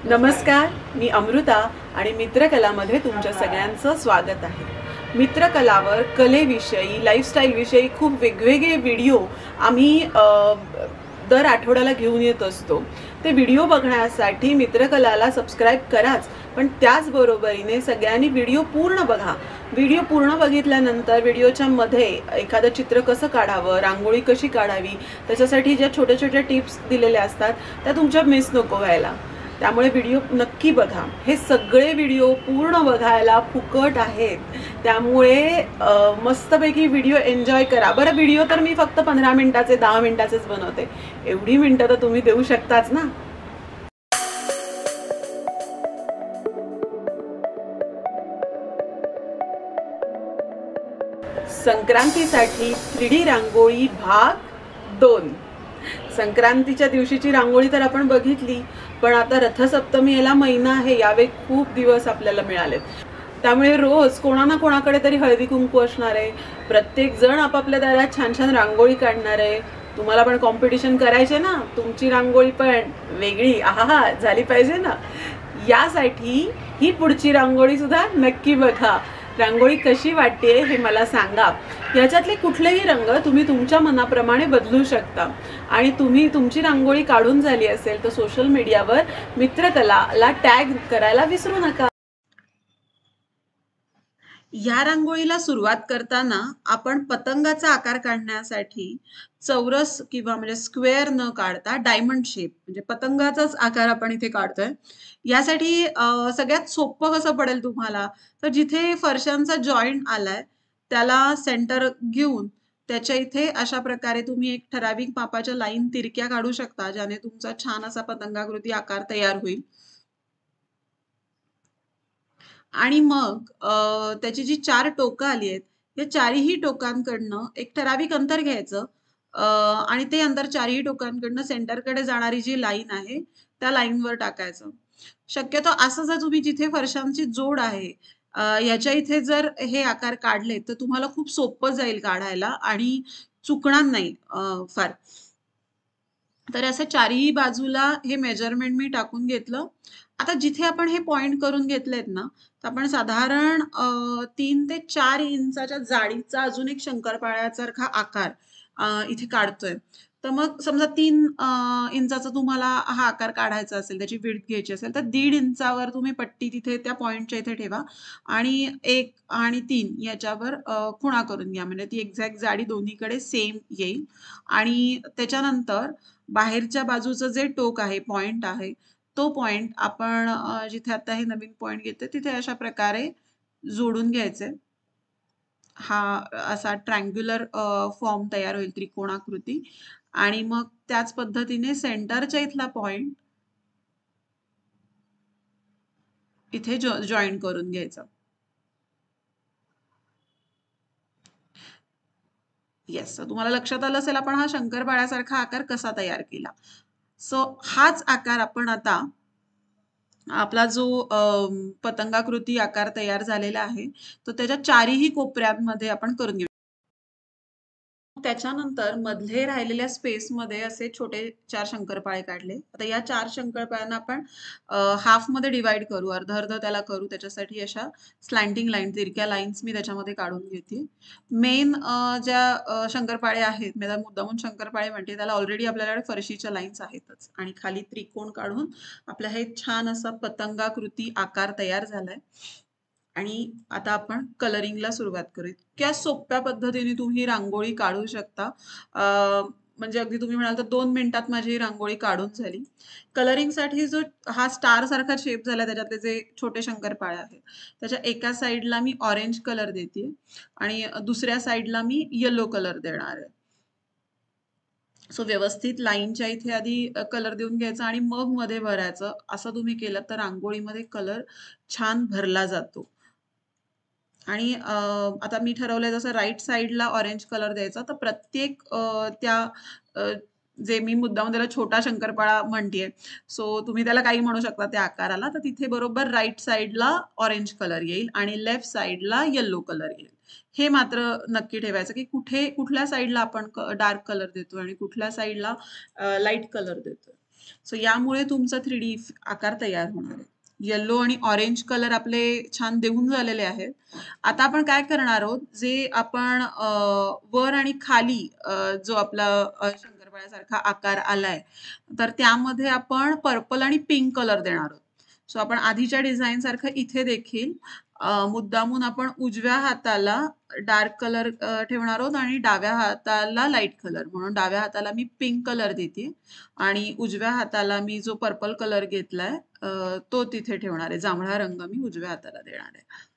नमस्कार, मी अमृता आणि मित्रकलामध्ये तुमच्या सगळ्यांचं स्वागत आहे. मित्रकलावर कलेविषयी, लाईफस्टाईलविषयी खूप वेगवेगळे व्हिडिओ आम्ही दर आठवड्याला घेऊन येत असतो. ते व्हिडिओ बघण्यासाठी मित्रकलाला सबस्क्राईब कराच, पण त्याचबरोबरीने सगळ्यांनी व्हिडिओ पूर्ण बघा. व्हिडिओ पूर्ण बघितल्यानंतर व्हिडिओच्या मध्ये एखादं चित्र कसं काढावं, रांगोळी कशी काढावी, त्याच्यासाठी ज्या छोट्या छोट्या टिप्स दिलेल्या असतात त्या तुमच्या मिस नको व्हायला. त्यामुळे व्हिडिओ नक्की बघा. हे सगळे व्हिडिओ पूर्ण बघायला फुकट आहेत, त्यामुळे मस्तपैकी व्हिडिओ एन्जॉय करा. बरं, व्हिडिओ तर मी फक्त 15 मिनिटाचे 10 मिनिटाचेच बनवते, एवढी मिनिटं तर तुम्ही देऊ शकताच ना. संक्रांतीसाठी 3D रांगोळी भाग 2. संक्रांतीच्या दिवशीची रांगोळी तर आपण बघितली, पण आता रथसप्तमी याला महिना आहे, यावेळी खूप दिवस आपल्याला मिळालेत. त्यामुळे रोज कोणा ना कोणाकडे तरी हळदी कुंकू असणार आहे. प्रत्येक जण आपापल्या दारात छान छान रांगोळी काढणार आहे. तुम्हाला पण कॉम्पिटिशन करायचे ना, तुमची रांगोळी पण वेगळी आहा झाली पाहिजे ना. यासाठी ही पुढची रांगोळी सुद्धा नक्की बघा. रांगोळी कशी वाटते हे मला सांगा. याच्यातले कुठलेही रंग तुम्ही तुमच्या मनाप्रमाणे बदलू शकता. आणि तुम्ही तुमची रांगोळी काढून झाली असेल तर सोशल मीडियावर मित्रकलाला टॅग करायला विसरू नका. या रांगोळीला सुरुवात करताना आपण पतंगाचा आकार काढण्यासाठी चौरस किंवा म्हणजे स्क्वेअर न काढता डायमंड शेप म्हणजे पतंगाचाच आकार आपण इथे काढतोय. यासाठी सगळ्यात सोपं कसं पडेल तुम्हाला, तर जिथे फरशांचा जॉईंट आलाय त्याला सेंटर घेऊन त्याच्या इथे अशा प्रकारे तुम्ही एक ठराविक मापाच्या लाईन तिरक्या काढू शकता, ज्याने तुमचा छान असा पतंगाकृती आकार तयार होईल. आणि मग त्याची जी 4 टोकं आली आहेत, या चारही टोकांकडनं एक ठराविक अंतर घ्यायचं आणि ते अंतर चारही टोकांकडनं सेंटरकडे जाणारी जी लाईन आहे त्या लाईनवर टाकायचं. शक्यतो असं जर तुम्ही जिथे फरशांची जोड आहे याच्या इथे जर हे आकार काढले तर तुम्हाला खूप सोपं जाईल काढायला आणि चुकणार नाही फार. तर असं चारही बाजूला हे मेजरमेंट मी टाकून घेतलं. आता जिथे आपण हे पॉइंट करून घेतलेत ना, तर आपण साधारण 3 ते 4 इंचाच्या जाडीचा अजून एक शंकरपाळ्यासारखा आकार इथे काढतोय. तर मग समजा 3 इंचाचा तुम्हाला हा आकार काढायचा असेल, त्याची विड्थ घ्यायची असेल, तर 1.5 इंचावर तुम्ही पट्टी तिथे त्या पॉइंटच्या इथे ठेवा आणि 1 आणि 3 याच्यावर खुणा करून घ्या, म्हणजे ती एक्झॅक्ट जाडी दोन्हीकडे सेम येईल. आणि त्याच्यानंतर बाहेरच्या बाजूचं जे टोक आहे, पॉइंट आहे, तो पॉइंट आपण जिथे आता हे नवीन पॉइंट घेतोय तिथे अशा प्रकारे जोडून घ्यायचे. हा असा ट्रँग्युलर फॉर्म तयार होईल, त्रिकोणाकृती. आणि मग त्याच पद्धतीने सेंटरच्या इथला पॉइंट इथे जॉईन करून घ्यायचा. येस, तुम्हाला लक्षात आलं असेल आपण हा शंकरपाळ्यासारखा आकार कसा तयार केला. सो हाच आकार आपण आता आपला जो पतंगाकृती आकार तयार झालेला आहे तो त्याच्या चारही कोपऱ्यांमध्ये आपण करून घेऊ. त्याच्यानंतर मधले राहिलेल्या स्पेसमध्ये असे छोटे 4 शंकरपाळे काढले. आता या 4 शंकरपाळ्यांना आपण हाफ मध्ये डिवाइड करू, अर्ध अर्ध त्याला करू. त्याच्यासाठी अशा स्लँटिंग लाईन, तिरक्या लाईन्स मी त्याच्यामध्ये काढून घेते. मेन ज्या शंकरपाळे आहेत, मी मुद्दामून शंकरपाळे म्हणते, त्याला ऑलरेडी आपल्याकडे फरशीच्या लाईन्स आहेतच आणि खाली त्रिकोण काढून आपला हे छान असा पतंगाकृती आकार तयार झालाय. आणि आता आपण कलरिंगला सुरुवात करू. इतक्या सोप्या पद्धतीने तुम्ही रांगोळी काढू शकता. म्हणजे अगदी तुम्ही म्हणाल तर 2 मिनिटात माझी रांगोळी काढून झाली. कलरिंगसाठी जो हा स्टार सारखा शेप झाला, त्याच्यातले जे छोटे शंकरपाळे आहेत त्याच्या एका साईडला मी ऑरेंज कलर देते आणि दुसऱ्या साईडला मी येलो कलर देणार आहे. सो व्यवस्थित लाईनच्या इथे आधी कलर देऊन घ्यायचा आणि मग मध्ये भरायचं. असं तुम्ही केलं तर रांगोळीमध्ये कलर छान भरला जातो. आणि आता मी ठरवलंय जसं राईट साईडला ऑरेंज कलर द्यायचा, तर प्रत्येक त्या जे मी मुद्दाम त्याला छोटा शंकरपाळा म्हणतेय, सो तुम्ही त्याला काही म्हणू शकता त्या आकाराला, तर तिथे बरोबर राईट साईडला ऑरेंज कलर येईल आणि लेफ्ट साईडला येल्लो कलर येईल. हे मात्र नक्की ठेवायचं की कुठल्या साईडला आपण डार्क कलर देतो आणि कुठल्या साईडला लाईट कलर देतो. सो यामुळे तुमचा 3D आकार तयार होणार आहे. येलो आणि ऑरेंज कलर आपले छान देऊन झालेले आहेत. आता आपण काय करणार आहोत, जे आपण वर आणि खाली जो आपला शंकरपाळ्यासारखा आकार आलाय, तर त्यामध्ये आपण पर्पल आणि पिंक कलर देणार आहोत. सो आपण आधीच्या डिझाईन सारखं इथे देखील मुद्दामून आपण उजव्या हाताला डार्क कलर ठेवणार आहोत आणि डाव्या हाताला लाईट कलर, म्हणून डाव्या हाताला मी पिंक कलर देते आणि उजव्या हाताला मी जो पर्पल कलर घेतलाय तो तिथे ठेवणार आहे. जांभळा रंग मी उजव्या हाताला देणार आहे.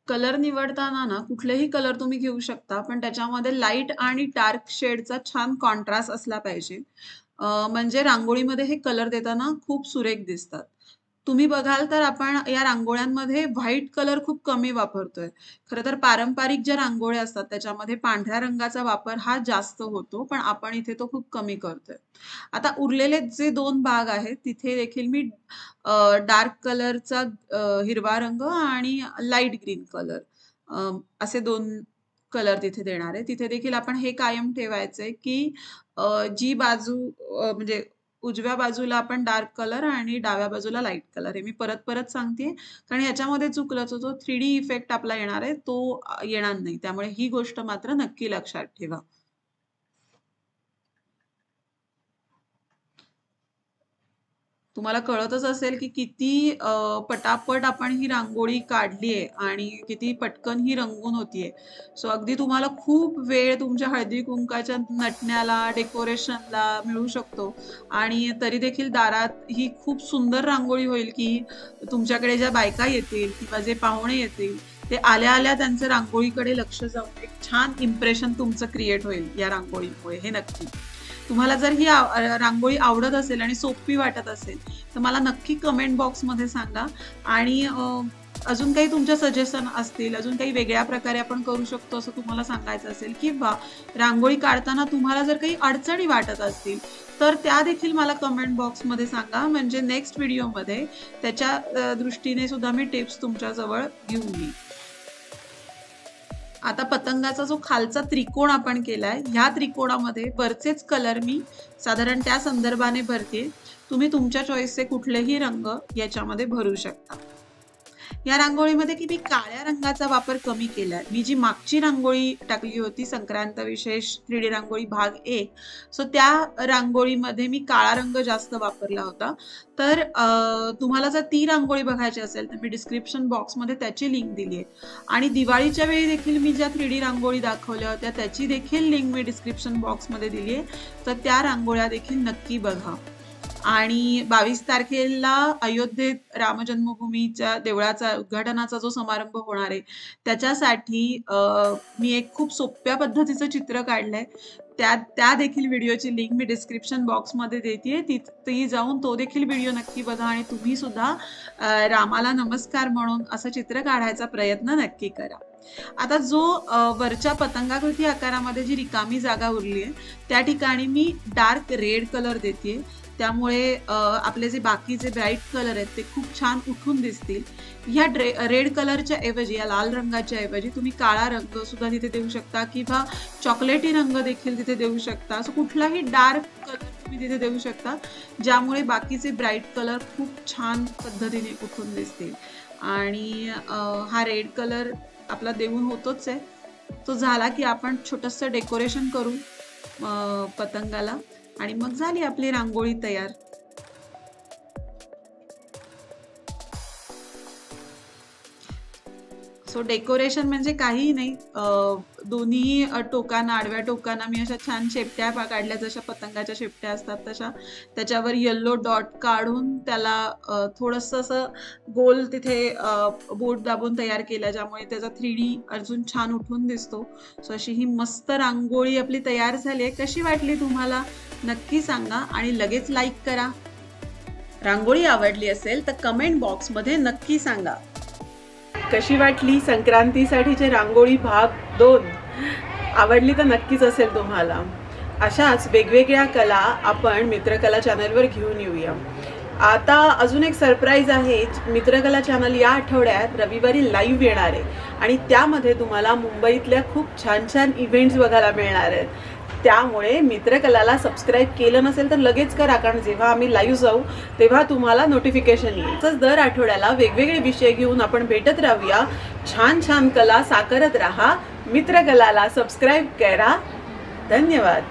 कलर निवडताना ना कुठलेही कलर तुम्ही घेऊ शकता, पण त्याच्यामध्ये लाईट आणि डार्क शेडचा छान कॉन्ट्रास्ट असला पाहिजे. म्हणजे रांगोळीमध्ये हे कलर देताना खूप सुरेख दिसतात. तुम्ही बघाल तर आपण या रांगोळ्यांमध्ये व्हाईट कलर खूप कमी वापरतोय. खरं तर पारंपरिक ज्या रांगोळ्या असतात त्याच्यामध्ये पांढऱ्या रंगाचा वापर हा जास्त होतो, पण आपण इथे तो खूप कमी करतोय. आता उरलेले जे 2 भाग आहेत तिथे देखील मी डार्क कलरचा हिरवा रंग आणि लाईट ग्रीन कलर असे 2 कलर तिथे देणार आहे. तिथे देखील आपण हे कायम ठेवायचंय की जी बाजू म्हणजे उजव्या बाजूला आपण डार्क कलर आणि डाव्या बाजूला लाईट कलर. हे मी परत परत सांगतेय कारण याच्यामध्ये चुकलं तर तो 3D इफेक्ट आपला येणार आहे तो येणार नाही. त्यामुळे ही गोष्ट मात्र नक्की लक्षात ठेवा. तुम्हाला कळतच असेल की किती पटापट आपण ही रांगोळी काढली आहे आणि किती पटकन ही रंगून होतीये. सो अगदी तुम्हाला खूप वेळ तुमच्या हळदी कुंकाच्या नटण्याला, डेकोरेशनला मिळू शकतो आणि तरी देखील दारात ही खूप सुंदर रांगोळी होईल की तुमच्याकडे ज्या बायका येतील किंवा जे पाहुणे येतील ते आल्या आल्या त्यांचं रांगोळीकडे लक्ष जाऊन एक छान इम्प्रेशन तुमचं क्रिएट होईल या रांगोळीमुळे, हे नक्की. तुम्हाला जर ही रांगोळी आवडत असेल आणि सोपी वाटत असेल तर मला नक्की कमेंट बॉक्समध्ये सांगा. आणि अजून काही तुमच्या सजेशन असतील, अजून काही वेगळ्या प्रकारे आपण करू शकतो असं तुम्हाला सांगायचं असेल किंवा रांगोळी काढताना तुम्हाला जर काही अडचणी वाटत असतील तर त्या देखील मला कमेंट बॉक्समध्ये सांगा. म्हणजे नेक्स्ट व्हिडिओमध्ये त्याच्या दृष्टीने सुद्धा मी टिप्स तुमच्याजवळ घेऊन येईन. आता पतंगाचा जो खालचा त्रिकोण आपण केलाय, ह्या त्रिकोणामध्ये वरचेच कलर मी साधारण त्या संदर्भाने भरते. तुम्ही तुमच्या चॉईसचे कुठलेही रंग याच्यामध्ये भरू शकता. या रांगोळीमध्ये की मी काळ्या रंगाचा वापर कमी केलाय. मी जी मागची रांगोळी टाकली होती संक्रांत विशेष 3D रांगोळी भाग 1, सो त्या रांगोळीमध्ये मी काळा रंग जास्त वापरला होता. तर तुम्हाला जर ती रांगोळी बघायची असेल तर मी डिस्क्रिप्शन बॉक्समध्ये त्याची लिंक दिली आहे आणि दिवाळीच्या वेळी देखील मी ज्या 3D रांगोळी दाखवल्या होत्या त्याची देखील लिंक मी डिस्क्रिप्शन बॉक्समध्ये दिली आहे. तर त्या रांगोळ्या देखील नक्की बघा. आणि 22 तारखेला अयोध्येत रामजन्मभूमीच्या देवळाचा उद्घाटनाचा जो समारंभ होणार आहे त्याच्यासाठी मी एक खूप सोप्या पद्धतीचं चित्र काढलंय. त्या देखील व्हिडिओची लिंक मी डिस्क्रिप्शन बॉक्समध्ये देते. ती जाऊन तो देखील व्हिडिओ नक्की बघा आणि तुम्ही सुद्धा रामाला नमस्कार म्हणून असं चित्र काढायचा प्रयत्न नक्की करा. आता जो वरच्या पतंगाकृती आकारामध्ये जी रिकामी जागा उरली आहे त्या ठिकाणी मी डार्क रेड कलर देते. त्यामुळे आपले जे बाकीचे ब्राईट कलर आहेत ते खूप छान उठून दिसतील. ह्या रेड कलरच्या ऐवजी, या लाल रंगाच्या ऐवजी तुम्ही काळा रंग सुद्धा तिथे देऊ शकता किंवा चॉकलेटी रंग देखील तिथे देऊ शकता. असं कुठलाही डार्क कलर तुम्ही तिथे देऊ शकता ज्यामुळे बाकीचे ब्राईट कलर खूप छान पद्धतीने उठून दिसतील. आणि हा रेड कलर आपला देऊन होतोच आहे. तो झाला की आपण छोटंसं डेकोरेशन करू पतंगाला आणि मग झाली आपली रांगोळी तयार. सो डेकोरेशन म्हणजे काही नाही, दोन्ही टोकांना, आडव्या टोकांना मी अशा छान शेपट्या काढल्या, जशा पतंगाच्या शेपट्या असतात तशा. त्याच्यावर येल्लो डॉट काढून त्याला थोडंसं असं गोल तिथे बोट दाबून तयार केला ज्यामुळे त्याचा 3D अजून छान उठून दिसतो. सो अशी ही मस्त रांगोळी आपली तयार झाली आहे. कशी वाटली तुम्हाला नक्की सांगा आणि लगेच लाईक करा. रांगोळी आवडली असेल तर कमेंट बॉक्समध्ये नक्की सांगा. कशी वाटली संक्रांतीसाठीची रांगोळी भाग 2? आवडली तर नक्कीच असेल तुम्हाला. अशाच वेगवेगळ्या कला आपण मित्रकला चॅनलवर घेऊन येऊया. आता अजून एक सरप्राईज आहे. मित्रकला चॅनल या आठवड्यात रविवारी लाईव्ह येणार आहे आणि त्यामध्ये तुम्हाला मुंबईतल्या खूप छान छान इव्हेंट्स बघायला मिळणार आहेत. त्यामुळे मित्रकलाला सबस्क्राईब केलं नसेल तर लगेच करा, कारण जेव्हा आम्ही लाईव्ह जाऊ तेव्हा तुम्हाला नोटिफिकेशन येईल. तसंच दर आठवड्याला वेगवेगळे विषय घेऊन आपण भेटत राहूया. छान छान कला साकारत राहा. मित्रकलाला सबस्क्राईब करा. धन्यवाद.